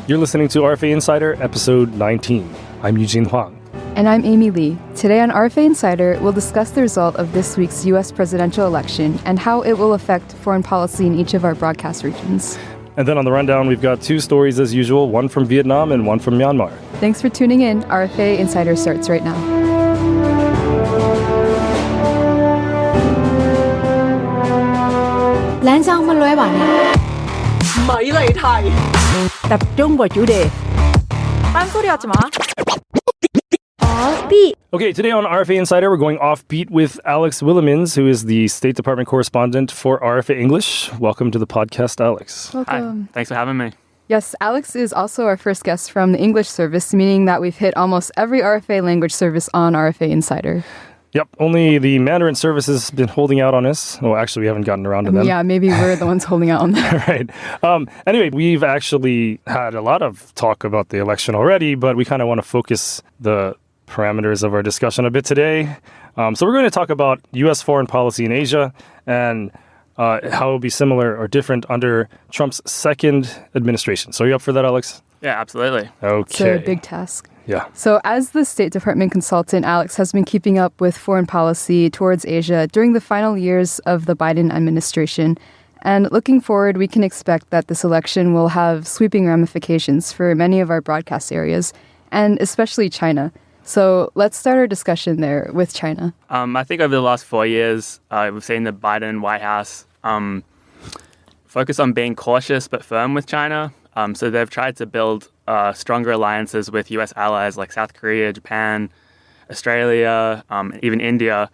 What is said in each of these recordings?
You're listening to RFA Insider, episode 19. I'm Eugene Huang. And I'm Amy Lee. Today on RFA Insider, we'll discuss the result of this week's U.S. presidential election and how it will affect foreign policy in each of our broadcast regions. And then on the rundown, we've got two stories as usual, one from Vietnam and one from Myanmar. Thanks for tuning in. RFA Insider starts right now. Lan sang phân lưới bạn này. Mỹ lệ Thái. Tập trung vào chủ đề. 딴소리 하지 마. Offbeat. Okay, today on RFA Insider, we're going offbeat with Alex Willemyns, who is the State Department correspondent for RFA English. Welcome to the podcast, Alex. Welcome. Hi, thanks for having me. Yes, Alex is also our first guest from the English service, meaning that we've hit almost every RFA language service on RFA Insider. Yep, only the Mandarin service has been holding out on us. Well, actually, we haven't gotten around to them. Yeah, maybe we're the ones holding out on them. Right. Anyway, we've actually had a lot of talk about the election already, but we kind of want to focus the parameters of our discussion a bit today. So we're going to talk about U.S. foreign policy in Asia and how it will be similar or different under Trump's second administration. So are you up for that, Alex? Yeah, absolutely. Okay. It's a big task. Yeah. So as the State Department consultant, Alex has been keeping up with foreign policy towards Asia during the final years of the Biden administration. And looking forward, we can expect that this election will have sweeping ramifications for many of our broadcast areas, and especially China. So let's start our discussion there with China. I think over the last 4 years, we've seen the Biden White House focus on being cautious but firm with China. So they've tried to build stronger alliances with U.S. allies like South Korea, Japan, Australia, even India,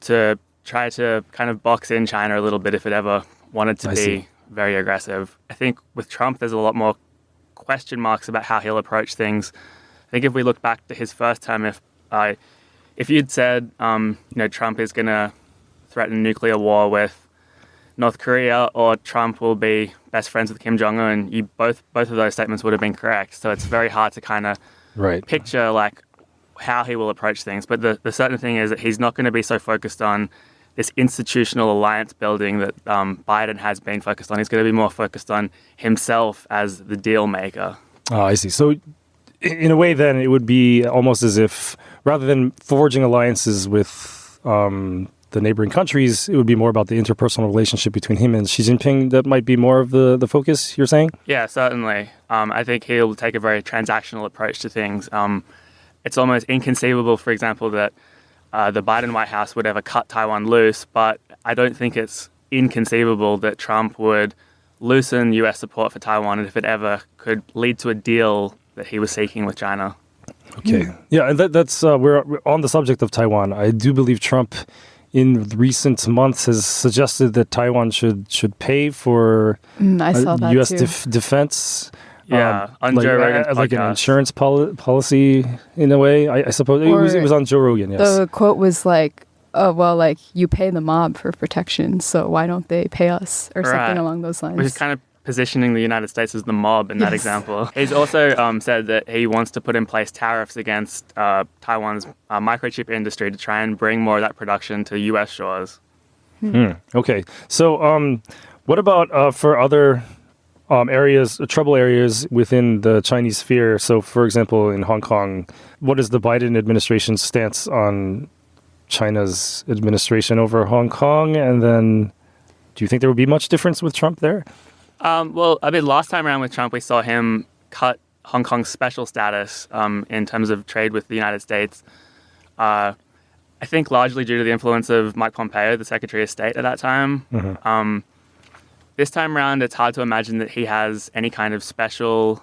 to try to kind of box in China a little bit if it ever wanted to be very aggressive. I think with Trump, there's a lot more question marks about how he'll approach things. I think if we look back to his first term, if you'd said, Trump is going to threaten nuclear war with North Korea or Trump will be best friends with Kim Jong-un, both of those statements would have been correct. So it's very hard to kind of picture like how he will approach things. But the certain thing is that he's not going to be so focused on this institutional alliance building that Biden has been focused on. He's going to be more focused on himself as the deal maker. Oh, I see. So in a way, then, it would be almost as if rather than forging alliances with the neighboring countries, it would be more about the interpersonal relationship between him and Xi Jinping. That might be more of the focus, you're saying? Yeah, certainly. I think he'll take a very transactional approach to things. It's almost inconceivable, for example, that the Biden White House would ever cut Taiwan loose, but I don't think it's inconceivable that Trump would loosen U.S. support for Taiwan if it ever could lead to a deal that he was seeking with China. Okay. Yeah, and that's we're on the subject of Taiwan. I do believe Trump in recent months has suggested that Taiwan should pay for U.S. defense. Yeah, on Joe Rogan's like an podcast. Insurance policy in a way. I suppose it was on Joe Rogan. Yes. The quote was like, "Oh well, like you pay the mob for protection, so why don't they pay us?" or something along those lines. Which is kind of positioning the United States as the mob in that example. He's also said that he wants to put in place tariffs against Taiwan's microchip industry to try and bring more of that production to U.S. shores. Okay. So what about for other trouble areas within the Chinese sphere? So, for example, in Hong Kong, what is the Biden administration's stance on China's administration over Hong Kong? And then do you think there would be much difference with Trump there? Well, I mean, last time around with Trump, we saw him cut Hong Kong's special status in terms of trade with the United States. I think largely due to the influence of Mike Pompeo, the Secretary of State at that time. Mm-hmm. This time around, it's hard to imagine that he has any kind of special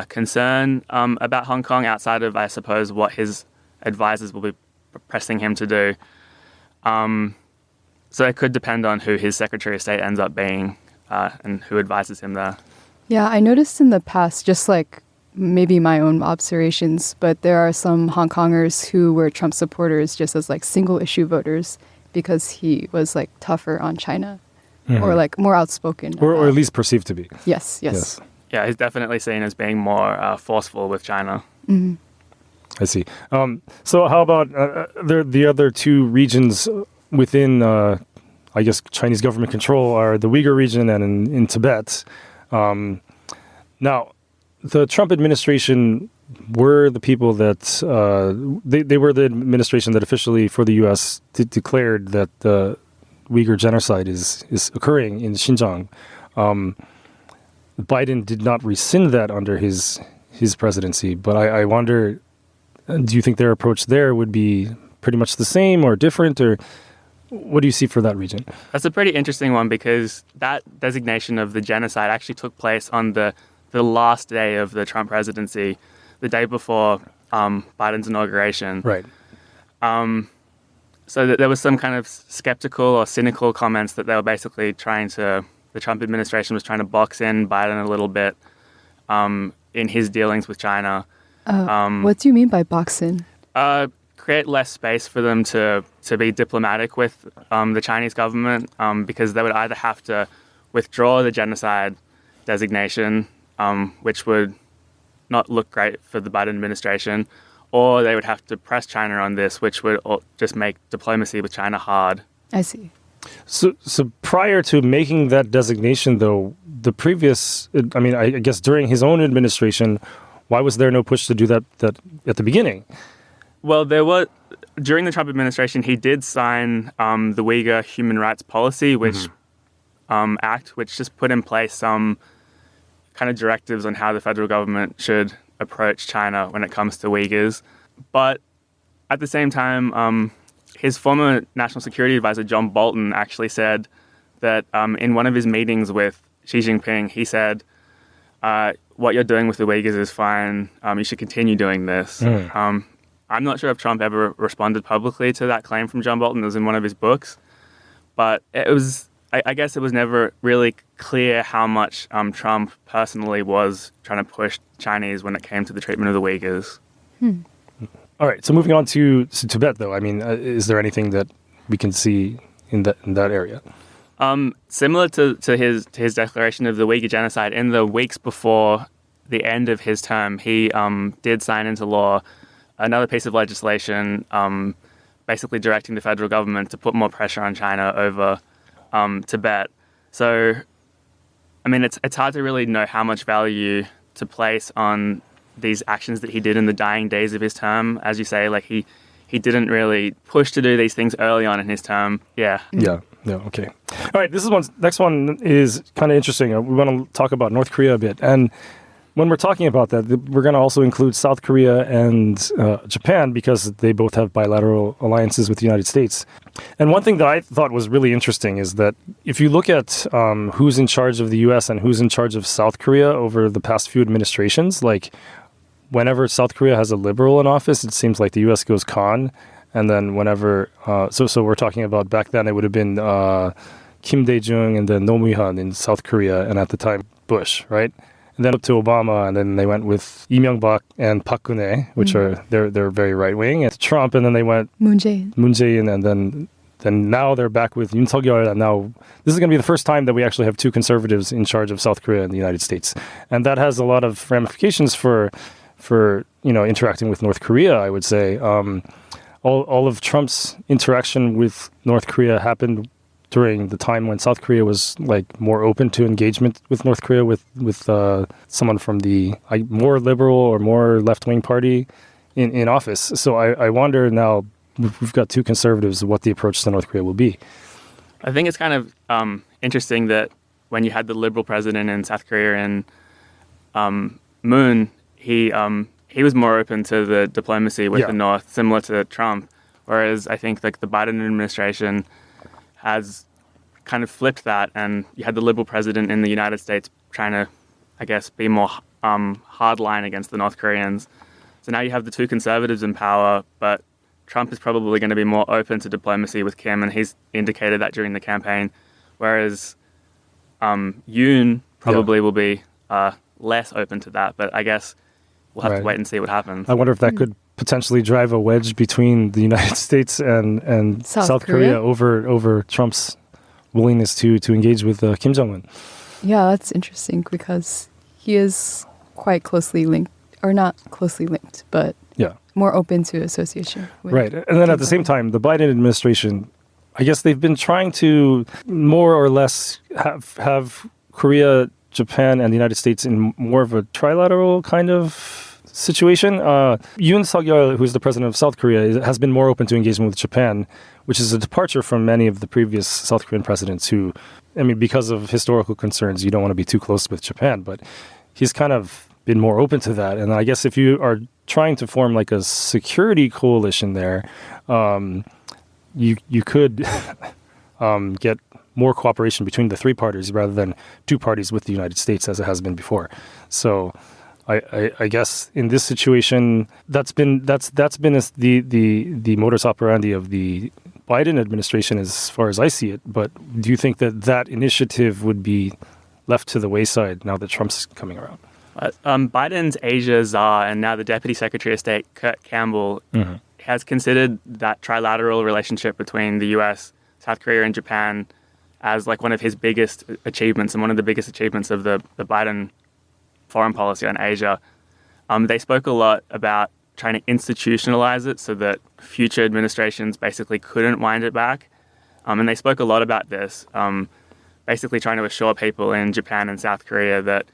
concern about Hong Kong outside of, I suppose, what his advisors will be pressing him to do. So it could depend on who his Secretary of State ends up being. And who advises him there. Yeah, I noticed in the past, just like maybe my own observations, but there are some Hong Kongers who were Trump supporters just as like single issue voters because he was like tougher on China or like more outspoken. Or at least perceived to be. Yes. Yeah, he's definitely seen as being more forceful with China. Mm-hmm. I see. So how about the other two regions within I guess Chinese government control are the Uyghur region and in Tibet. Now, the Trump administration were the people that they were the administration that officially for the U.S. Declared that the Uyghur genocide is occurring in Xinjiang. Biden did not rescind that under his presidency, but I wonder, do you think their approach there would be pretty much the same or different, or what do you see for that region? That's a pretty interesting one because that designation of the genocide actually took place on the last day of the Trump presidency, the day before Biden's inauguration. Right. So that there was some kind of skeptical or cynical comments that they were basically the Trump administration was trying to box in Biden a little bit in his dealings with China. What do you mean by box in? Create less space for them to be diplomatic with the Chinese government because they would either have to withdraw the genocide designation, which would not look great for the Biden administration, or they would have to press China on this, which would just make diplomacy with China hard. I see. So prior to making that designation, though, the previous, I guess during his own administration, why was there no push to do that at the beginning? Well, during the Trump administration, he did sign the Uyghur Human Rights Policy, which Act, which just put in place some kind of directives on how the federal government should approach China when it comes to Uyghurs. But at the same time, his former national security advisor, John Bolton, actually said that in one of his meetings with Xi Jinping, he said, what you're doing with the Uyghurs is fine. You should continue doing this. I'm not sure if Trump ever responded publicly to that claim from John Bolton. It was in one of his books. But I guess it was never really clear how much Trump personally was trying to push Chinese when it came to the treatment of the Uyghurs. All right. So moving on to Tibet, though, is there anything that we can see in that area? Similar to his declaration of the Uyghur genocide, in the weeks before the end of his term, he did sign into law another piece of legislation basically directing the federal government to put more pressure on China over Tibet. So, it's hard to really know how much value to place on these actions that he did in the dying days of his term. As you say, he didn't really push to do these things early on in his term. Yeah. Yeah. Okay. All right. Next one is kind of interesting. We want to talk about North Korea a bit. And when we're talking about that, we're going to also include South Korea and Japan because they both have bilateral alliances with the United States. And one thing that I thought was really interesting is that if you look at who's in charge of the U.S. and who's in charge of South Korea over the past few administrations, like whenever South Korea has a liberal in office, it seems like the U.S. goes con. And then whenever, so we're talking about back then, it would have been Kim Dae-jung and then Roh Moo-hyun in South Korea, and at the time, Bush, right? And then up to Obama, and then they went with Lee Myung-bak and Park Geun-hye, which are they're very right wing, and Trump, and then they went Moon Jae-in, and then now they're back with Yoon Suk-yeol, and now this is going to be the first time that we actually have two conservatives in charge of South Korea and the United States, and that has a lot of ramifications for interacting with North Korea. I would say all of Trump's interaction with North Korea happened during the time when South Korea was more open to engagement with North Korea with someone from the more liberal or more left-wing party in office. So I wonder now, we've got two conservatives, what the approach to North Korea will be. I think it's kind of interesting that when you had the liberal president in South Korea and Moon, he was more open to the diplomacy with the North, similar to Trump, whereas I think the Biden administration has kind of flipped that, and you had the liberal president in the United States trying to, I guess, be more hardline against the North Koreans. So now you have the two conservatives in power, but Trump is probably going to be more open to diplomacy with Kim, and he's indicated that during the campaign, whereas Yoon probably will be less open to that, but I guess we'll have to wait and see what happens. I wonder if that could potentially drive a wedge between the United States and South Korea over Trump's willingness to engage with Kim Jong-un. Yeah, that's interesting because he is quite closely linked, or not closely linked, but more open to association with right. And then at the same time, the Biden administration, I guess they've been trying to more or less have Korea Japan and the United States in more of a trilateral kind of situation. Yoon Suk-yeol, who's the president of South Korea, has been more open to engagement with Japan, which is a departure from many of the previous South Korean presidents who, I mean, because of historical concerns, you don't want to be too close with Japan, but he's kind of been more open to that. And I guess if you are trying to form like a security coalition there, you could get more cooperation between the three parties rather than two parties with the United States as it has been before. So I guess in this situation, that's been the modus operandi of the Biden administration as far as I see it. But do you think that initiative would be left to the wayside now that Trump's coming around? Biden's Asia czar and now the Deputy Secretary of State, Kurt Campbell, has considered that trilateral relationship between the U.S., South Korea, and Japan as like one of his biggest achievements and one of the biggest achievements of the Biden foreign policy on Asia. They spoke a lot about trying to institutionalize it so that future administrations basically couldn't wind it back. And they spoke a lot about this, basically trying to assure people in Japan and South Korea that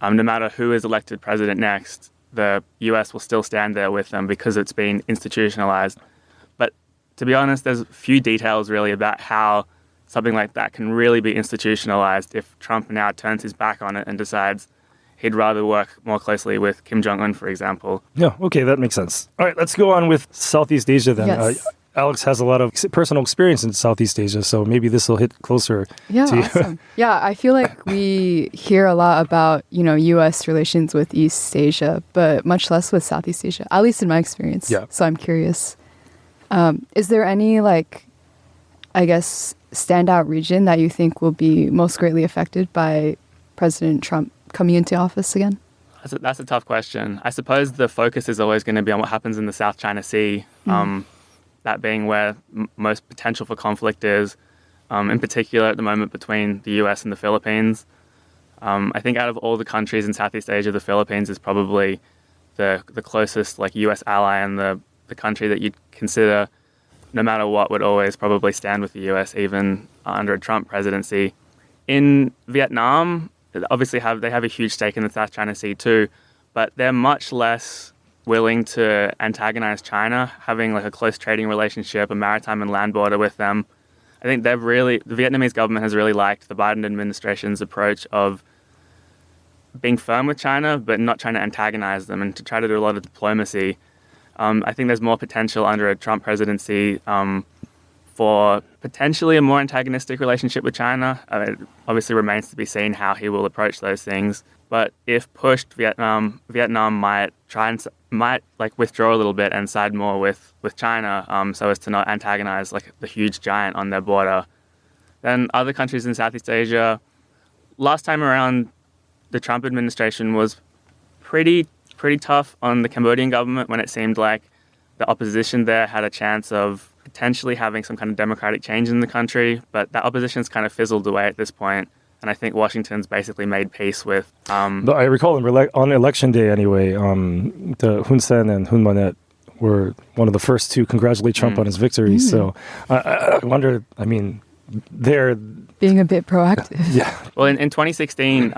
no matter who is elected president next, the U.S. will still stand there with them because it's been institutionalized. But to be honest, there's few details really about how something like that can really be institutionalized if Trump now turns his back on it and decides he'd rather work more closely with Kim Jong-un, for example. Yeah, okay, that makes sense. All right, let's go on with Southeast Asia then. Yes. Alex has a lot of personal experience in Southeast Asia, so maybe this will hit closer to you. Awesome. Yeah, I feel like we hear a lot about, U.S. relations with East Asia, but much less with Southeast Asia, at least in my experience. Yeah. So I'm curious. Is there any, standout region that you think will be most greatly affected by President Trump coming into office again? That's a tough question. I suppose the focus is always going to be on what happens in the South China Sea. That being where most potential for conflict is, in particular at the moment between the US and the Philippines. I think out of all the countries in Southeast Asia, the Philippines is probably the closest US ally and the country that you'd consider, no matter what, would always probably stand with the US, even under a Trump presidency. In Vietnam, obviously they have a huge stake in the South China Sea too, but they're much less willing to antagonize China, having a close trading relationship, a maritime and land border with them. I think the Vietnamese government has really liked the Biden administration's approach of being firm with China, but not trying to antagonize them and to try to do a lot of diplomacy. I think there's more potential under a Trump presidency for potentially a more antagonistic relationship with China. It obviously remains to be seen how he will approach those things. But if pushed, Vietnam might withdraw a little bit and side more with China, so as to not antagonize the huge giant on their border. Then other countries in Southeast Asia, last time around, the Trump administration was pretty tough on the Cambodian government when it seemed like the opposition there had a chance of potentially having some kind of democratic change in the country. But that opposition's kind of fizzled away at this point. And I think Washington's basically made peace with... But I recall on election day anyway, the Hun Sen and Hun Manet were one of the first to congratulate Trump on his victory. So I wonder, they're... Being a bit proactive. Yeah. Well, in 2016,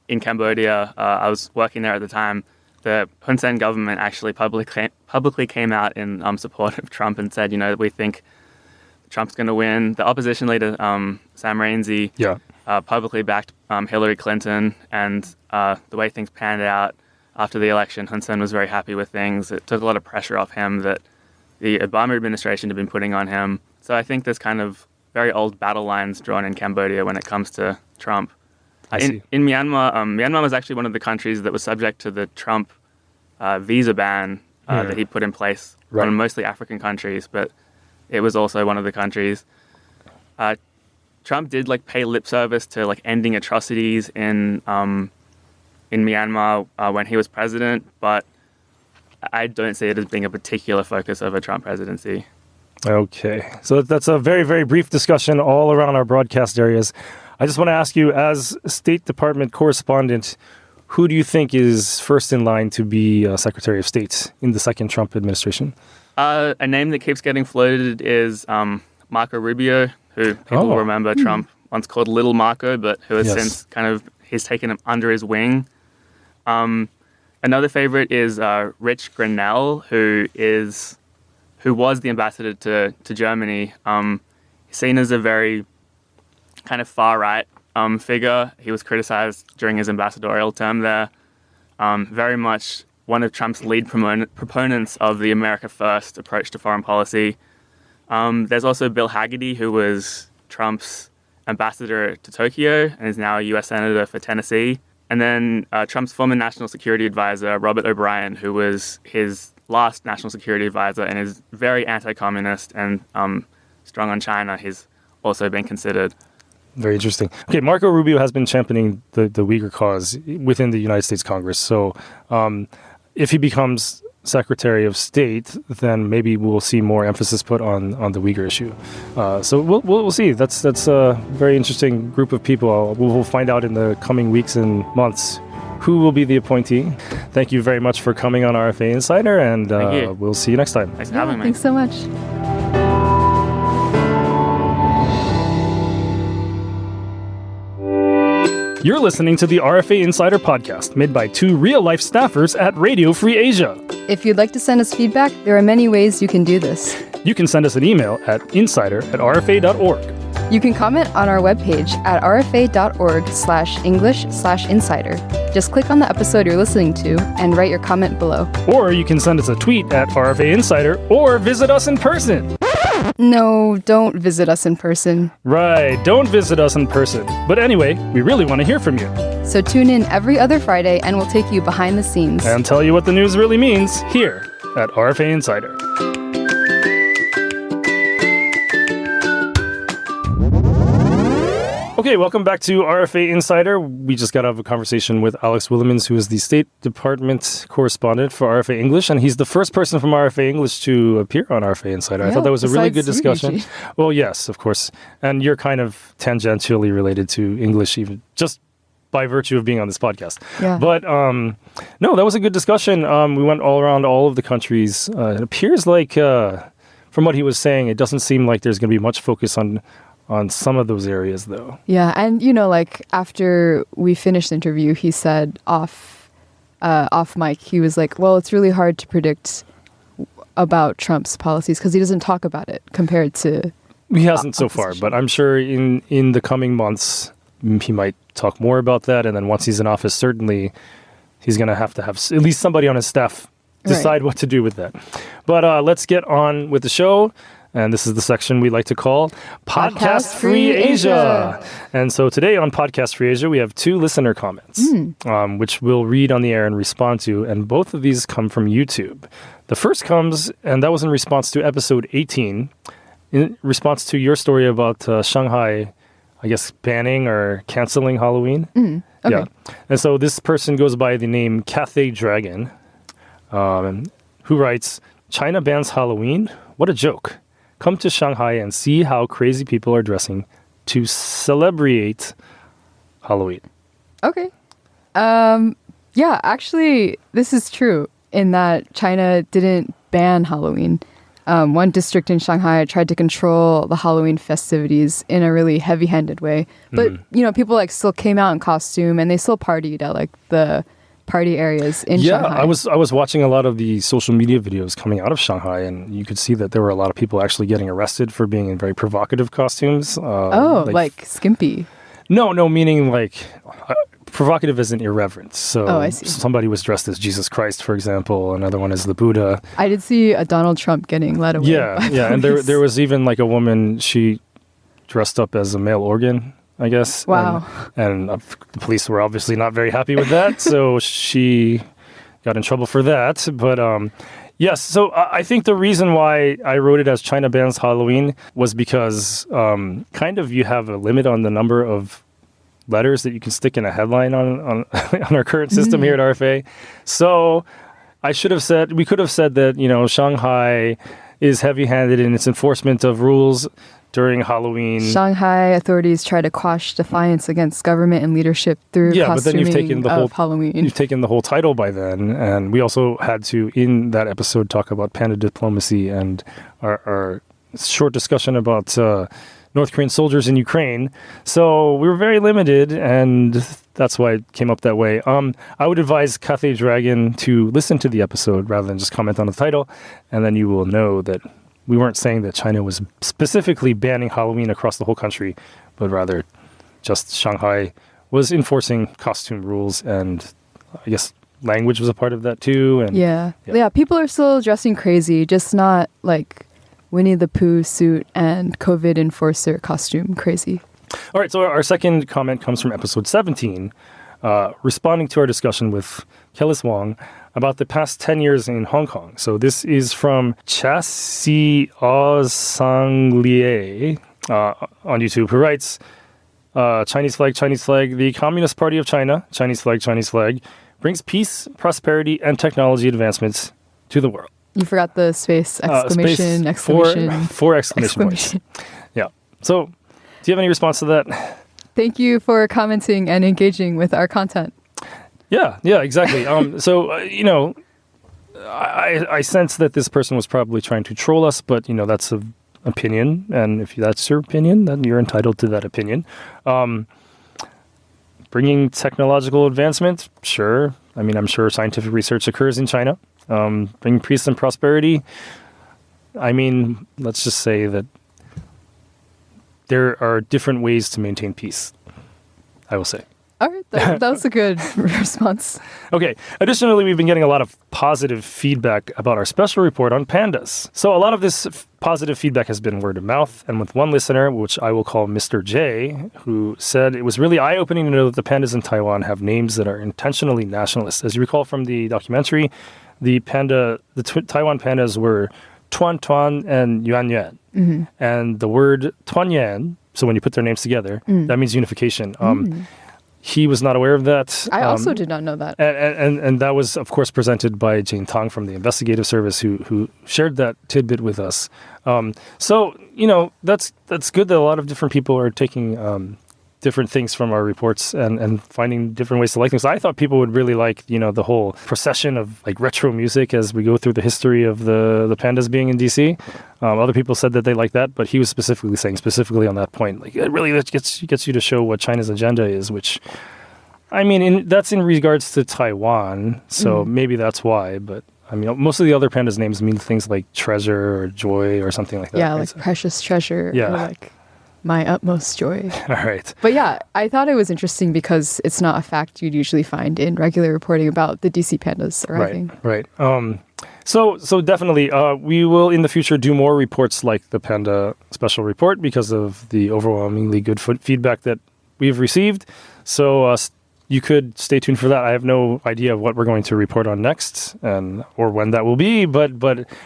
in Cambodia, I was working there at the time, the Hun Sen government actually publicly came out in support of Trump and said, we think Trump's going to win. The opposition leader, Sam Rainsy... Yeah. Publicly backed Hillary Clinton, and the way things panned out after the election, Hun Sen was very happy with things. It took a lot of pressure off him that the Obama administration had been putting on him. So I think there's kind of very old battle lines drawn in Cambodia when it comes to Trump. In Myanmar, Myanmar was actually one of the countries that was subject to the Trump visa ban that he put in place on mostly African countries, but it was also one of the countries. Trump did pay lip service to ending atrocities in Myanmar when he was president, but I don't see it as being a particular focus of a Trump presidency. Okay, so that's a very, very brief discussion all around our broadcast areas. I just want to ask you, as State Department correspondent, who do you think is first in line to be Secretary of State in the second Trump administration? A name that keeps getting floated is Marco Rubio, who people will remember Trump once called Little Marco, but who has since kind of he's taken him under his wing. Another favorite is Rich Grinnell, who was the ambassador to Germany. He's seen as a very kind of far-right figure. He was criticized during his ambassadorial term there. Very much one of Trump's lead proponents of the America First approach to foreign policy. There's also Bill Hagerty, who was Trump's ambassador to Tokyo and is now a U.S. Senator for Tennessee. And then Trump's former national security advisor, Robert O'Brien, who was his last national security advisor and is very anti-communist and strong on China. He's also been considered. Very interesting. Okay, Marco Rubio has been championing the Uyghur cause within the United States Congress. So if he becomes Secretary of State, then maybe we'll see more emphasis put on the Uyghur issue. So we'll see. That's a very interesting group of people. We'll find out in the coming weeks and months who will be the appointee. Thank you very much for coming on RFA Insider, and we'll see you next time. Thanks for having me. Thanks so much. You're listening to the RFA Insider podcast, made by two real-life staffers at Radio Free Asia. If you'd like to send us feedback, there are many ways you can do this. You can send us an email at insider@rfa.org. You can comment on our webpage at rfa.org/English/insider. Just click on the episode you're listening to and write your comment below. Or you can send us a tweet at RFA Insider or visit us in person. No, don't visit us in person. Right, don't visit us in person. But anyway, we really want to hear from you. So tune in every other Friday and we'll take you behind the scenes. And tell you what the news really means here at RFA Insider. Okay, welcome back to RFA Insider. We just got out of a conversation with Alex Willemyns, who is the State Department correspondent for RFA English, and he's the first person from RFA English to appear on RFA Insider. I thought that was a really good discussion. Well, yes, of course. And you're kind of tangentially related to English, even just by virtue of being on this podcast. Yeah. But no, that was a good discussion. We went all around all of the countries. It appears like, from what he was saying, it doesn't seem like there's going to be much focus on some of those areas, though. Yeah, and like after we finished the interview, he said off mic, he was like, well, it's really hard to predict about Trump's policies because he doesn't talk about it compared to... He hasn't so far, but I'm sure in the coming months, he might talk more about that. And then once he's in office, certainly he's going to have at least somebody on his staff decide what to do with that. But let's get on with the show. And this is the section we like to call Podcast Free Asia. And so today on Podcast Free Asia, we have two listener comments, which we'll read on the air and respond to. And both of these come from YouTube. The first comes, and that was in response to episode 18, in response to your story about Shanghai, I guess, banning or canceling Halloween. Okay. Yeah. And so this person goes by the name Cathay Dragon, who writes, China bans Halloween? What a joke. Come to Shanghai and see how crazy people are dressing to celebrate Halloween. Okay. Yeah, actually, this is true in that China didn't ban Halloween. One district in Shanghai tried to control the Halloween festivities in a really heavy-handed way. But, people still came out in costume and they still partied at the party areas in Shanghai. I was watching a lot of the social media videos coming out of Shanghai, and you could see that there were a lot of people actually getting arrested for being in very provocative costumes. Like skimpy. No, meaning provocative isn't irreverent. So I see. Somebody was dressed as Jesus Christ, for example. Another one is the Buddha. I did see a Donald Trump getting led away. Yeah, and there was even a woman, she dressed up as a male organ, I guess. Wow. And the police were obviously not very happy with that, so she got in trouble for that. But yes, so I think the reason why I wrote it as China bans Halloween was because kind of you have a limit on the number of letters that you can stick in a headline on our current system here at RFA. So we could have said that, Shanghai is heavy-handed in its enforcement of rules during Halloween. Shanghai authorities try to quash defiance against government and leadership through costuming but then you've taken the whole Halloween. You've taken the whole title by then, and we also had to, in that episode, talk about panda diplomacy and our short discussion about North Korean soldiers in Ukraine. So we were very limited, and that's why it came up that way. I would advise Cathay Dragon to listen to the episode rather than just comment on the title, and then you will know that we weren't saying that China was specifically banning Halloween across the whole country, but rather just Shanghai was enforcing costume rules, and I guess language was a part of that too. And Yeah, people are still dressing crazy, just not like Winnie the Pooh suit and COVID enforcer costume crazy. All right, so our second comment comes from episode 17, responding to our discussion with Kellis Wong about the past 10 years in Hong Kong. So this is from Chasi Sang-lie on YouTube, who writes, Chinese flag, the Communist Party of China, Chinese flag, brings peace, prosperity, and technology advancements to the world. You forgot the space, exclamation. Four exclamation points. Yeah. So, do you have any response to that? Thank you for commenting and engaging with our content. Yeah, exactly. I sense that this person was probably trying to troll us, but, that's an opinion. And if that's your opinion, then you're entitled to that opinion. Bringing technological advancement, sure. I mean, I'm sure scientific research occurs in China. Bring peace and prosperity. I mean, let's just say that there are different ways to maintain peace, I will say. All right, that was a good response. Okay, additionally, we've been getting a lot of positive feedback about our special report on pandas. So a lot of this positive feedback has been word of mouth, and with one listener, which I will call Mr. J, who said it was really eye-opening to know that the pandas in Taiwan have names that are intentionally nationalist. As you recall from the documentary, the Taiwan pandas were Tuan Tuan and Yuan Yuan. Mm-hmm. And the word Tuan Yuan, so when you put their names together, that means unification. He was not aware of that. I also did not know that. And that was, of course, presented by Jane Tong from the investigative service who shared that tidbit with us. So, that's good that a lot of different people are taking different things from our reports and finding different ways to like things. I thought people would really like, the whole procession of like retro music as we go through the history of the pandas being in DC. Other people said that they like that, but he was specifically on that point, like it really gets you to show what China's agenda is, which, I mean, that's in regards to Taiwan, so maybe that's why, but I mean, most of the other pandas' names mean things like treasure or joy or something like that. Yeah, right? like precious treasure or like my utmost joy. All right. But yeah, I thought it was interesting because it's not a fact you'd usually find in regular reporting about the DC pandas arriving. Right. So definitely, we will in the future do more reports like the Panda Special Report because of the overwhelmingly good feedback that we've received. So you could stay tuned for that. I have no idea of what we're going to report on next or when that will be, but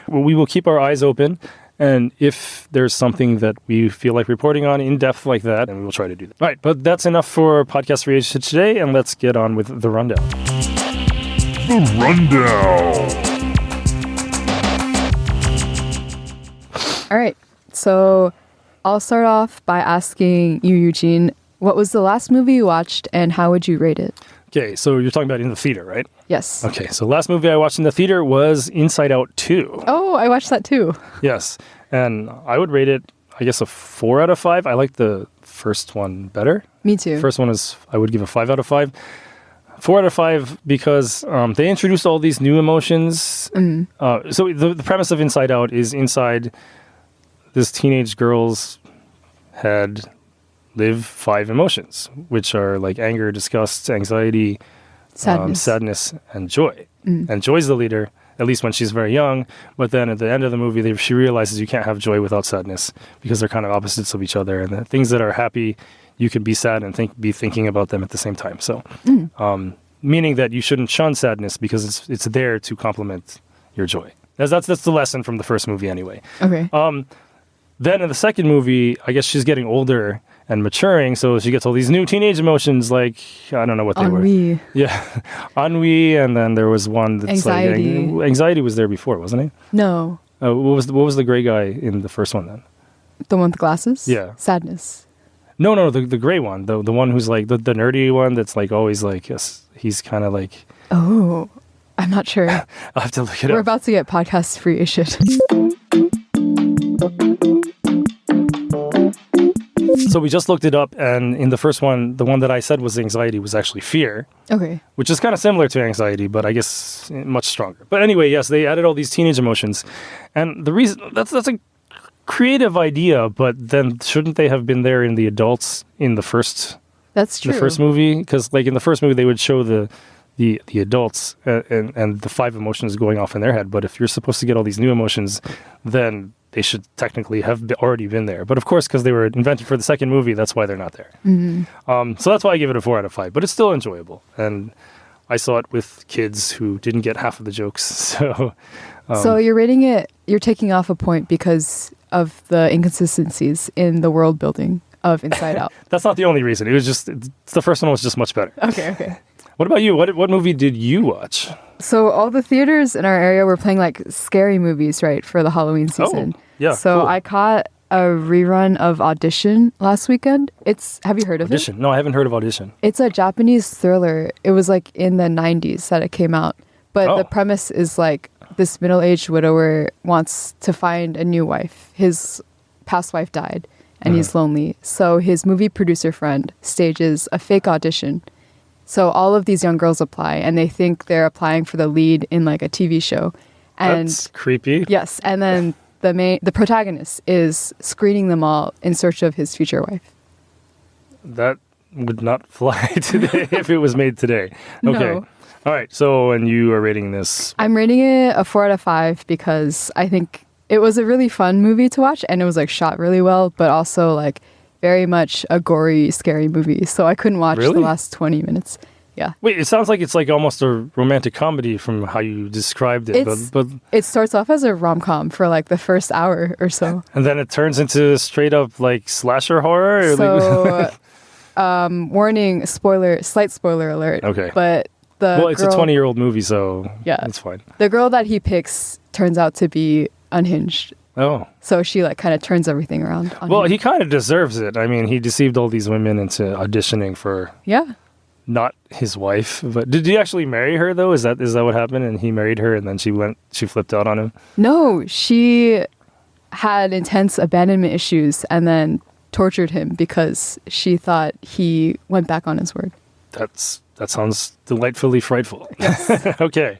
we will keep our eyes open. And if there's something that we feel like reporting on in depth like that, then we will try to do that. All right, but that's enough for Podcast Reaction today, and let's get on with the rundown. The rundown. All right, so I'll start off by asking you, Eugene, what was the last movie you watched, and how would you rate it? Okay, so you're talking about in the theater, right? Yes. Okay, so last movie I watched in the theater was Inside Out 2. Oh, I watched that too. Yes, and I would rate it, I guess, a 4 out of 5. I like the first one better. Me too. First one I would give a 5 out of 5. 4 out of 5 because they introduced all these new emotions. So the premise of Inside Out is inside this teenage girl's head live 5 emotions, which are like anger, disgust, anxiety, sadness, and joy. And joy's the leader, at least when she's very young. But then at the end of the movie, she realizes you can't have joy without sadness because they're kind of opposites of each other. And the things that are happy, you can be sad and be thinking about them at the same time. So, meaning that you shouldn't shun sadness because it's there to complement your joy. That's the lesson from the first movie anyway. Okay. Then in the second movie, I guess she's getting older and maturing, so she gets all these new teenage emotions, like, I don't know what they were. Ennui. Yeah, ennui, and then there was one that's anxiety. Like... Anxiety was there before, wasn't it? No. What was the gray guy in the first one then? The one with the glasses? Yeah. Sadness. No, the gray one, the one who's like, the nerdy one that's like always like, yes, he's kind of like... Oh, I'm not sure. I'll have to look it up. We're about to get podcast free shit. So we just looked it up, and in the first one, the one that I said was anxiety was actually fear, Okay. which is kind of similar to anxiety, but I guess much stronger. But anyway, yes, they added all these teenage emotions, and the reason that's a creative idea, but then shouldn't they have been there in the adults in the first That's true. the first movie? Because like in the first movie, they would show the adults and the 5 emotions going off in their head. But if you're supposed to get all these new emotions, then they should technically have already been there. But of course, because they were invented for the second movie, that's why they're not there. So that's why I give it a 4 out of 5. But it's still enjoyable. And I saw it with kids who didn't get half of the jokes. So you're rating it, you're taking off a point because of the inconsistencies in the world building of Inside Out. That's not the only reason. It was just, the first one was just much better. Okay. What about you? What movie did you watch? So all the theaters in our area were playing like scary movies, right, for the Halloween season. Yeah, So cool. I caught a rerun of Audition last weekend. Have you heard of Audition? No, I haven't heard of Audition. it? It's a Japanese thriller. It was like in the 90s that it came out. But Oh. the premise is like this middle-aged widower wants to find a new wife. His past wife died and he's lonely. So his movie producer friend stages a fake audition. So all of these young girls apply and they think they're applying for the lead in like a TV show. And That's creepy. yes, and then the protagonist is screening them all in search of his future wife. That would not fly today if it was made today. Okay. No. All right. So, and you are rating this. I'm rating it a 4 out of 5 because I think it was a really fun movie to watch and it was like shot really well, but also like very much a gory, scary movie. So I couldn't watch Really? the last 20 minutes. Yeah. Wait, it sounds like it's like almost a romantic comedy from how you described it. It's- But It starts off as a rom-com for like the first hour or so. and then it turns into straight up like slasher horror. Or like, So, warning, slight spoiler alert. Okay. But the well, it's a girl- 20-year-old movie, so Yeah. it's fine. The girl that he picks turns out to be unhinged. Oh. So she like kind of turns everything around on Well, him. he kind of deserves it. I mean, he deceived all these women into auditioning for Yeah. not his wife. But did he actually marry her though? Is that what happened? And he married her, and then she flipped out on him. No, she had intense abandonment issues and then tortured him because she thought he went back on his word. That sounds delightfully frightful. Okay.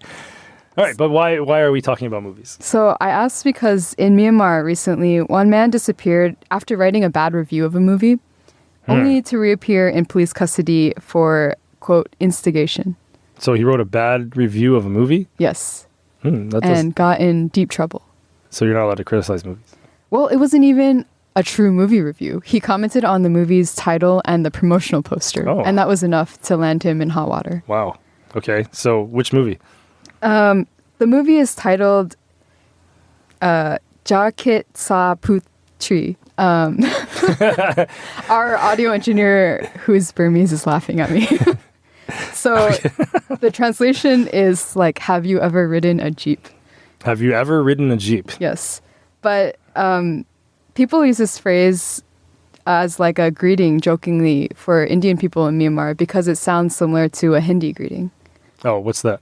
All right, but why are we talking about movies? So I asked because in Myanmar recently, one man disappeared after writing a bad review of a movie, only to reappear in police custody for, quote, instigation. So he wrote a bad review of a movie? Yes. That And got in deep trouble. So you're not allowed to criticize movies. Well, it wasn't even a true movie review. He commented on the movie's title and the promotional poster, Oh. and that was enough to land him in hot water. Wow. Okay, so which movie? The movie is titled Jakit Sa Putri. Our audio engineer, who is Burmese, is laughing at me. So the translation is like, have you ever ridden a Jeep? Have you ever ridden a Jeep? Yes. But people use this phrase as like a greeting jokingly for Indian people in Myanmar because it sounds similar to a Hindi greeting. Oh, what's that?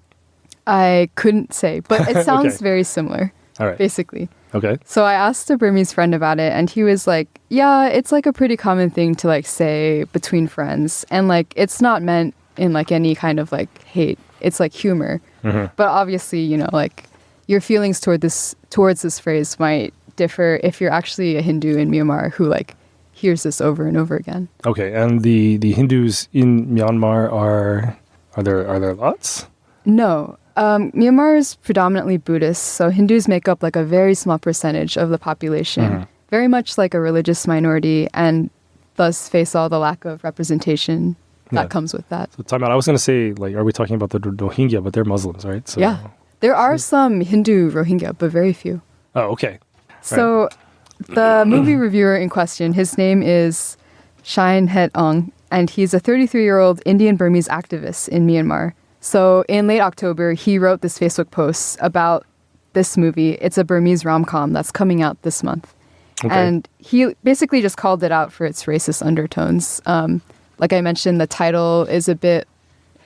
I couldn't say, but it sounds Okay. very similar, All right. basically. Okay. So I asked a Burmese friend about it, and he was like, yeah, it's like a pretty common thing to like say between friends. And like, it's not meant in like any kind of like hate. It's like humor. But obviously, you know, like your feelings towards this phrase might differ if you're actually a Hindu in Myanmar who like hears this over and over again. Okay, and the Hindus in Myanmar are there lots? No. Myanmar is predominantly Buddhist, so Hindus make up like a very small percentage of the population, very much like a religious minority, and thus face all the lack of representation that Yeah. comes with that. So time out. I was going to say, like, are we talking about the Rohingya? But they're Muslims, right? So, Yeah. There are some Hindu Rohingya, but very few. Oh, okay. So the movie reviewer in question, his name is Shine Het Ong, and he's a 33-year-old Indian Burmese activist in Myanmar. So in late October, he wrote this Facebook post about this movie. It's a Burmese rom-com that's coming out this month. Okay. And he basically just called it out for its racist undertones. Like I mentioned, the title is a bit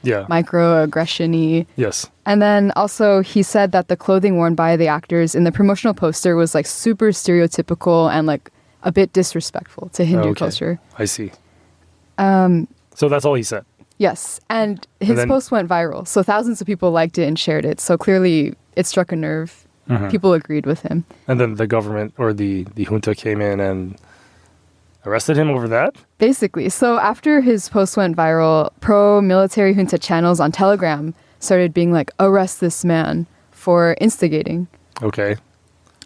Yeah. microaggression-y. Yes. And then also he said that the clothing worn by the actors in the promotional poster was like super stereotypical and like a bit disrespectful to Hindu Okay. culture. I see. So that's all he said. Yes, and his then- post went viral, so thousands of people liked it and shared it. So clearly, it struck a nerve. People agreed with him. And then the government or the junta came in and arrested him over that? Basically, so after his post went viral, pro-military junta channels on Telegram started being like, arrest this man for instigating. Okay.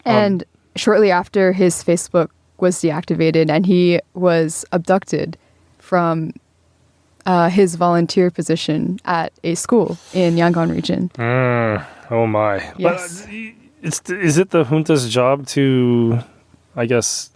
And shortly after, his Facebook was deactivated and he was abducted from his volunteer position at a school in Yangon region. Oh my. Yes. But is it the junta's job to, I guess,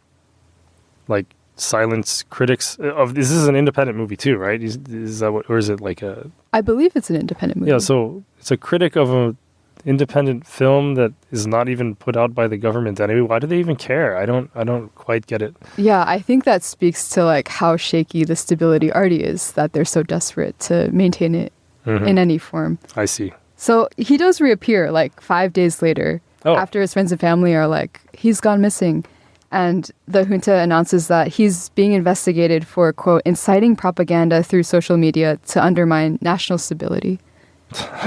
like silence critics of? This is an independent movie too, right? Is that what, or is it like a? I believe it's an independent movie. Yeah, so it's a critic of a independent film that is not even put out by the government anyway. Why do they even care? I don't quite get it. Yeah, I think that speaks to like how shaky the stability already is that they're so desperate to maintain it in any form. I see. So he does reappear like 5 days later after his friends and family are like, he's gone missing. And the junta announces that he's being investigated for, quote, inciting propaganda through social media to undermine national stability.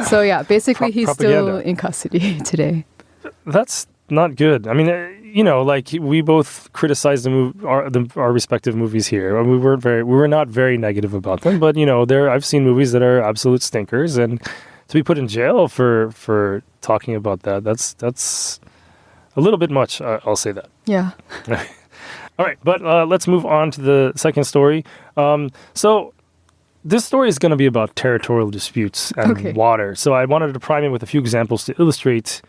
So yeah, basically he's still Propaganda. in custody today. That's not good. I mean, like we both criticized our respective movies here. We were not very negative about them, but I've seen movies that are absolute stinkers, and to be put in jail for talking about that's a little bit much. I'll say that. Yeah. All right, but let's move on to the second story. So this story is going to be about territorial disputes and water. So I wanted to prime it with a few examples to illustrate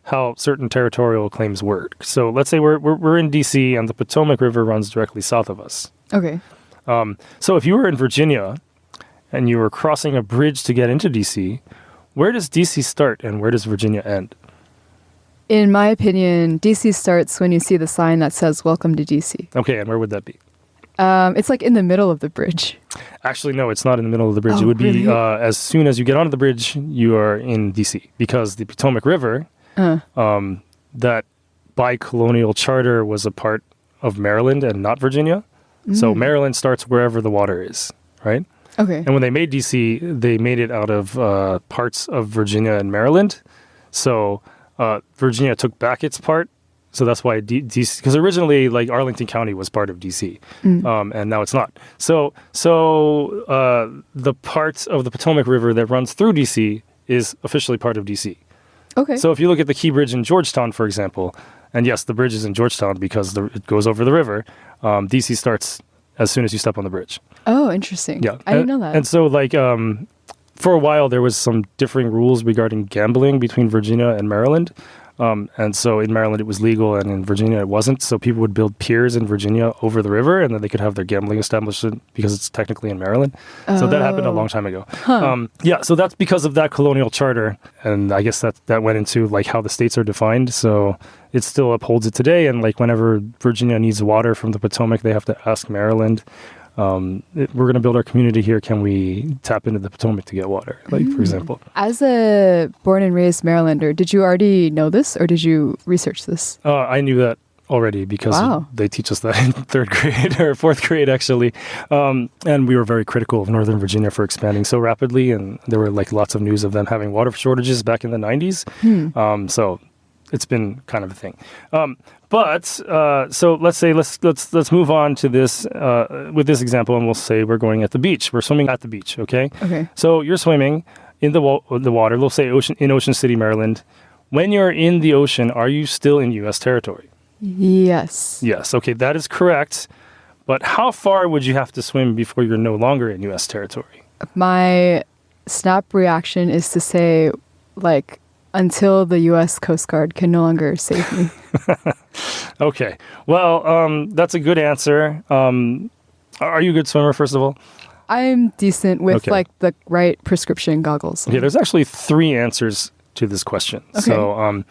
how certain territorial claims work. So let's say we're in D.C. and the Potomac River runs directly south of us. Okay. So if you were in Virginia and you were crossing a bridge to get into D.C., where does D.C. start and where does Virginia end? In my opinion, DC starts when you see the sign that says "Welcome to DC." Okay, and where would that be? It's like in the middle of the bridge. Actually, no, it's not in the middle of the bridge. Oh, It would be really? as soon as you get onto the bridge, you are in D.C. because the Potomac River, that bi-colonial charter was a part of Maryland and not Virginia. So Maryland starts wherever the water is, right? Okay. And when they made D.C., they made it out of parts of Virginia and Maryland. So Virginia took back its part. So that's why D.C. Because originally, like Arlington County was part of D.C., and now it's not. So the part of the Potomac River that runs through D.C. is officially part of D.C. Okay. So if you look at the Key Bridge in Georgetown, for example, and yes, the bridge is in Georgetown because it goes over the river, D.C. starts as soon as you step on the bridge. Oh, interesting. Yeah, I didn't know that. And so, like, for a while, there was some differing rules regarding gambling between Virginia and Maryland. And so in Maryland, it was legal, and in Virginia, it wasn't. So people would build piers in Virginia over the river, and then they could have their gambling establishment because it's technically in Maryland. So that happened a long time ago. Yeah, so that's because of that colonial charter. And I guess that went into like how the states are defined. So it still upholds it today. And like whenever Virginia needs water from the Potomac, they have to ask Maryland. We're going to build our community here. Can we tap into the Potomac to get water? Like, for example. As a born and raised Marylander, did you already know this or did you research this? I knew that already because they teach us that in third grade or fourth grade, actually. And we were very critical of Northern Virginia for expanding so rapidly. And there were like lots of news of them having water shortages back in the 90s. So it's been kind of a thing. So let's move on to this with this example, and we'll say we're going at the beach. We're swimming at the beach, okay? Okay. So you're swimming in the water. Let's say in Ocean City, Maryland. When you're in the ocean, are you still in U.S. territory? Yes. Yes. Okay, that is correct. But how far would you have to swim before you're no longer in U.S. territory? My snap reaction is to say, like, until the U.S. Coast Guard can no longer save me. Okay. Well, that's a good answer. Are you a good swimmer, first of all? I'm decent with, like, the right prescription goggles. Okay, there's actually 3 answers to this question. Okay. So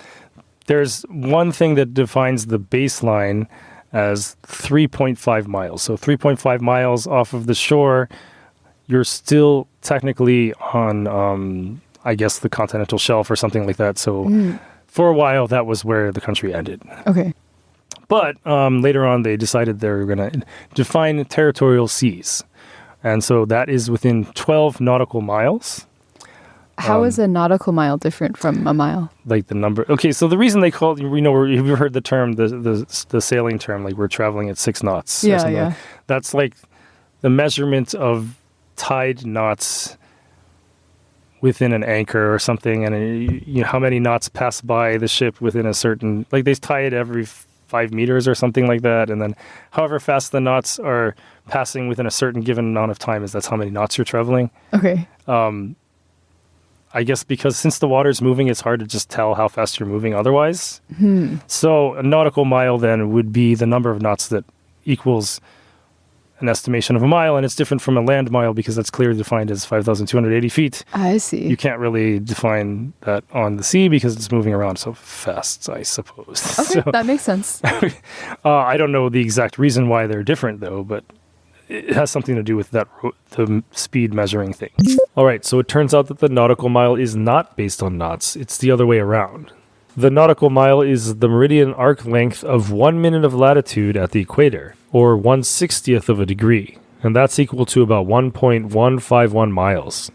there's one thing that defines the baseline as 3.5 miles. So 3.5 miles off of the shore, you're still technically on... I guess the continental shelf or something like that. So for a while, that was where the country ended. Okay. But later on, they decided they were going to define territorial seas. And so that is within 12 nautical miles. How is a nautical mile different from a mile? Like the number. Okay, so the reason they call it, you've heard the term, the sailing term, like we're traveling at 6 knots. Yeah, yeah. That's like the measurement of tide knots within an anchor or something, and how many knots pass by the ship within a certain, like they tie it every 5 meters or something like that, and then however fast the knots are passing within a certain given amount of time that's how many knots you're traveling. Okay. I guess because since the water's moving, it's hard to just tell how fast you're moving otherwise. So a nautical mile then would be the number of knots that equals an estimation of a mile, and it's different from a land mile because that's clearly defined as 5,280 feet. I see. You can't really define that on the sea because it's moving around so fast, I suppose. Okay, that makes sense. I don't know the exact reason why they're different, though, but it has something to do with the speed measuring thing. All right, so it turns out that the nautical mile is not based on knots. It's the other way around. The nautical mile is the meridian arc length of 1 minute of latitude at the equator, or 1/60th of a degree, and that's equal to about 1.151 miles.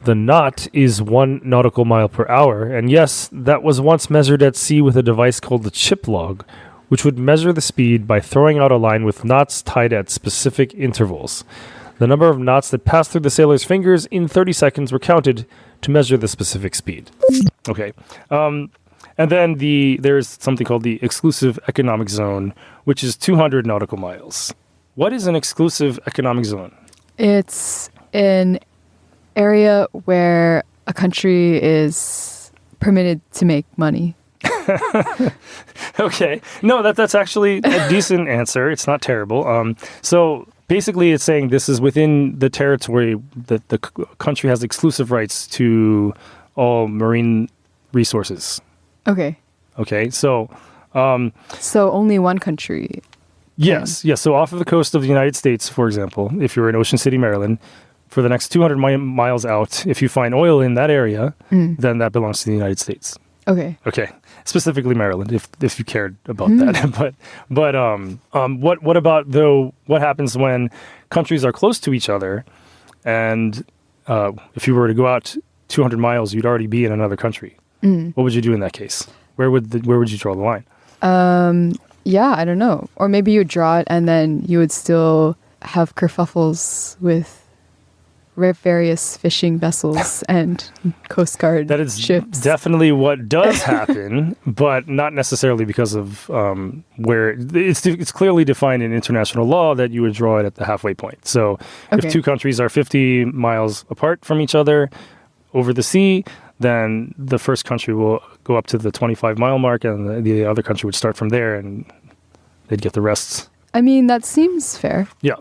The knot is 1 nautical mile per hour, and yes, that was once measured at sea with a device called the chip log, which would measure the speed by throwing out a line with knots tied at specific intervals. The number of knots that passed through the sailor's fingers in 30 seconds were counted to measure the specific speed. Okay. And then there's something called the exclusive economic zone, which is 200 nautical miles. What is an exclusive economic zone? It's an area where a country is permitted to make money. Okay. No, that's actually a decent answer. It's not terrible. So basically it's saying this is within the territory that the country has exclusive rights to all marine resources. Okay. Okay. So only one country. Yes. So off of the coast of the United States, for example, if you're in Ocean City, Maryland, for the next 200 miles out, if you find oil in that area, then that belongs to the United States. Okay. Specifically Maryland, if you cared about that. But what about though? What happens when countries are close to each other, and if you were to go out 200 miles, you'd already be in another country. What would you do in that case? Where would you draw the line? Yeah, I don't know. Or maybe you would draw it, and then you would still have kerfuffles with various fishing vessels and Coast Guard that is ships. Definitely what does happen, but not necessarily because of where it's clearly defined in international law that you would draw it at the halfway point. So if two countries are 50 miles apart from each other over the sea, then the first country will go up to the 25-mile mark, and the other country would start from there, and they'd get the rest. I mean, that seems fair. Yeah.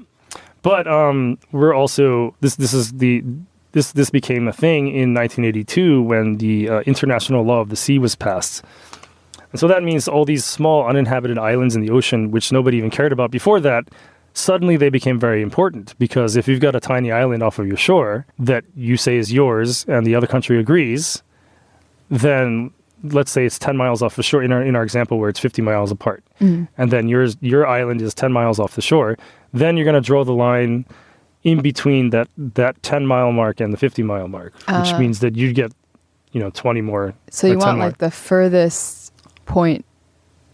But we're also this became a thing in 1982 when the International Law of the Sea was passed, and so that means all these small uninhabited islands in the ocean, which nobody even cared about before that, suddenly they became very important, because if you've got a tiny island off of your shore that you say is yours and the other country agrees, then let's say it's 10 miles off the shore in our example where it's 50 miles apart, and then your island is 10 miles off the shore. Then you're going to draw the line in between that 10-mile mark and the 50-mile mark, which means that you'd get, 20 more. So you want like the furthest point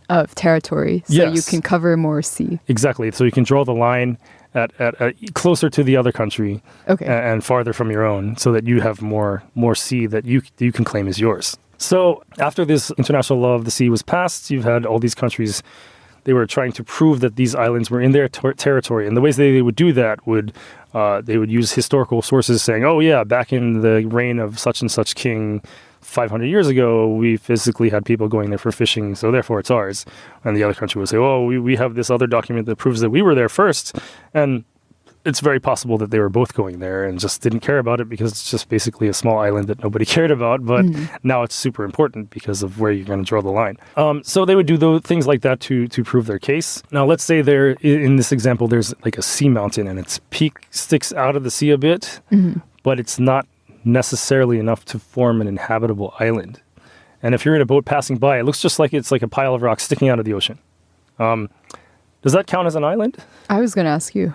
of territory, so you can cover more sea. Exactly. So you can draw the line at closer to the other country, and farther from your own, so that you have more sea that you can claim as yours. So after this International Law of the Sea was passed, you've had all these countries. They were trying to prove that these islands were in their territory. And the ways they would do that would, they would use historical sources saying, oh yeah, back in the reign of such and such king 500 years ago, we physically had people going there for fishing, so therefore it's ours. And the other country would say, oh, we have this other document that proves that we were there first. And it's very possible that they were both going there and just didn't care about it because it's just basically a small island that nobody cared about. But now it's super important because of where you're going to draw the line. So they would do things like that to prove their case. Now, let's say in this example, there's like a sea mountain and its peak sticks out of the sea a bit, but it's not necessarily enough to form an inhabitable island. And if you're in a boat passing by, it looks just like it's like a pile of rocks sticking out of the ocean. Does that count as an island? I was going to ask you.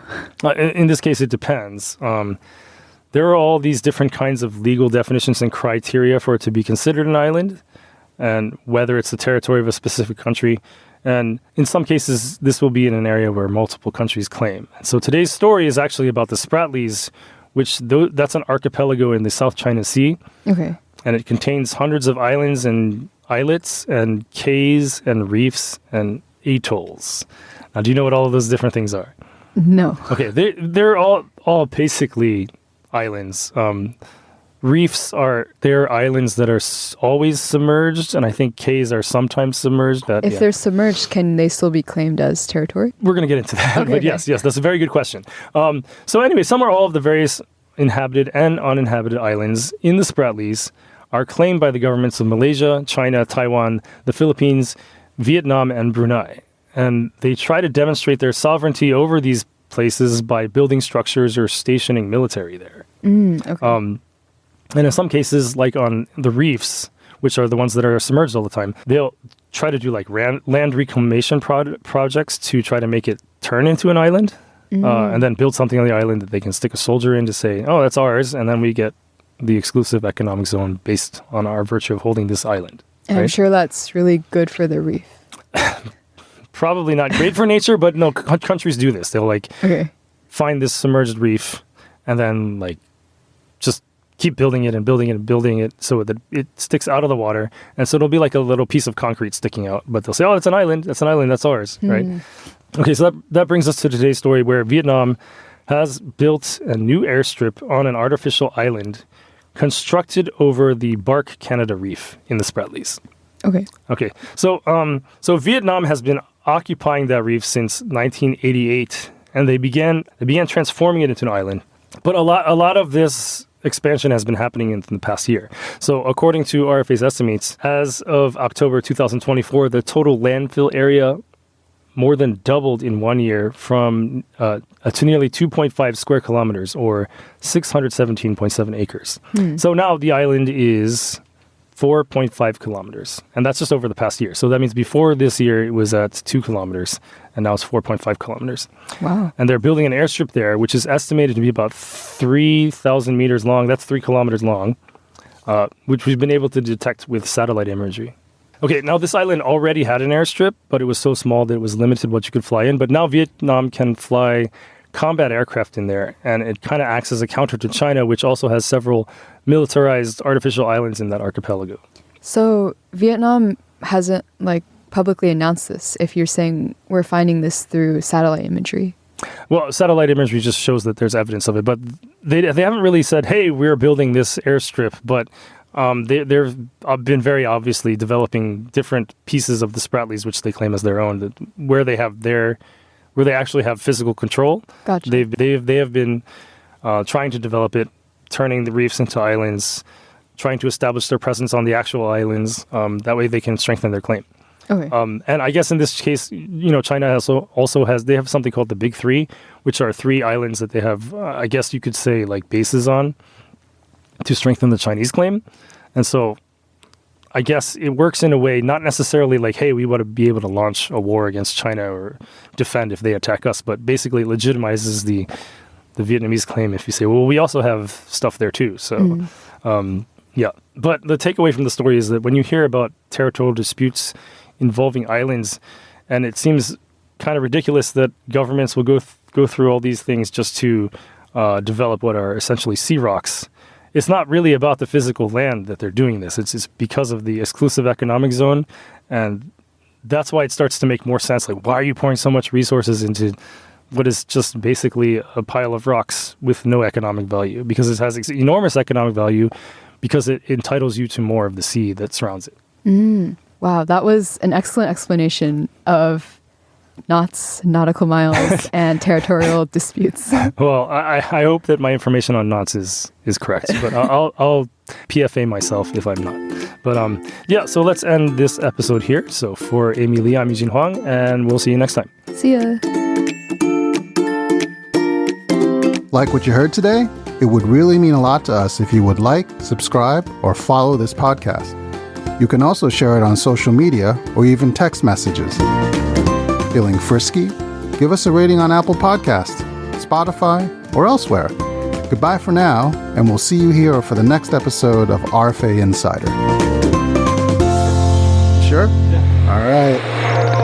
In this case, it depends. There are all these different kinds of legal definitions and criteria for it to be considered an island, and whether it's the territory of a specific country. And in some cases, this will be in an area where multiple countries claim. So today's story is actually about the Spratleys, which that's an archipelago in the South China Sea. Okay. And it contains hundreds of islands and islets and cays and reefs and atolls. Now, do you know what all of those different things are? No. Okay, they're all basically islands. Reefs they're islands that are always submerged, and I think cays are sometimes submerged. If they're submerged, can they still be claimed as territory? We're going to get into that, but yes, that's a very good question. So anyway, some or all of the various inhabited and uninhabited islands in the Spratleys are claimed by the governments of Malaysia, China, Taiwan, the Philippines, Vietnam, and Brunei. And they try to demonstrate their sovereignty over these places by building structures or stationing military there. Okay. And in some cases, like on the reefs, which are the ones that are submerged all the time, they'll try to do like land reclamation projects to try to make it turn into an island, and then build something on the island that they can stick a soldier in to say, oh, that's ours, and then we get the exclusive economic zone based on our virtue of holding this island. And I'm sure that's really good for the reef. Probably not great for nature, but no, countries do this. They'll find this submerged reef and then just keep building it and building it and building it so that it sticks out of the water. And so it'll be like a little piece of concrete sticking out. But they'll say, oh, it's an island. That's an island. That's ours, right? Okay, so that brings us to today's story where Vietnam has built a new airstrip on an artificial island constructed over the Bark Canada Reef in the Spratlys. Okay. So Vietnam has been occupying that reef since 1988, and they began transforming it into an island. But a lot of this expansion has been happening in the past year. So according to RFA's estimates, as of October 2024, the total landfill area more than doubled in 1 year from to nearly 2.5 square kilometers or 617.7 acres. So now the island is 4.5 kilometers. And that's just over the past year. So that means before this year, it was at 2 kilometers, and now it's 4.5 kilometers. Wow. And they're building an airstrip there, which is estimated to be about 3,000 meters long. That's 3 kilometers long, which we've been able to detect with satellite imagery. Okay, now this island already had an airstrip, but it was so small that it was limited what you could fly in. But now Vietnam can fly combat aircraft in there, and it kind of acts as a counter to China, which also has several militarized artificial islands in that archipelago. So Vietnam hasn't publicly announced this, if you're saying we're finding this through satellite imagery. Well, satellite imagery just shows that there's evidence of it, but they haven't really said, hey, we're building this airstrip, but they've been very obviously developing different pieces of the Spratlys, which they claim as their own, where they actually have physical control. Gotcha. They have been trying to develop it, turning the reefs into islands, trying to establish their presence on the actual islands. That way they can strengthen their claim. Okay. And I guess in this case, China also has, they have something called the Big Three, which are 3 islands that they have, I guess you could say, bases on to strengthen the Chinese claim. And so I guess it works in a way, not necessarily hey, we want to be able to launch a war against China or defend if they attack us, but basically legitimizes the Vietnamese claim if you say, well, we also have stuff there too. So, yeah. But the takeaway from the story is that when you hear about territorial disputes involving islands, and it seems kind of ridiculous that governments will go through all these things just to develop what are essentially sea rocks. It's not really about the physical land that they're doing this. It's because of the exclusive economic zone, and that's why it starts to make more sense. Why are you pouring so much resources into what is just basically a pile of rocks with no economic value? Because it has enormous economic value because it entitles you to more of the sea that surrounds it. Wow, that was an excellent explanation of knots, nautical miles, and territorial disputes. Well, I hope that my information on knots is correct, but I'll PFA myself if I'm not. But yeah, so let's end this episode here. So for Amy Lee, I'm Eugene Huang, and we'll see you next time. See ya. Like what you heard today? It would really mean a lot to us if you would like, subscribe, or follow this podcast. You can also share it on social media or even text messages. Feeling frisky? Give us a rating on Apple Podcasts, Spotify, or elsewhere. Goodbye for now, and we'll see you here for the next episode of RFA Insider. Sure? Yeah. All right.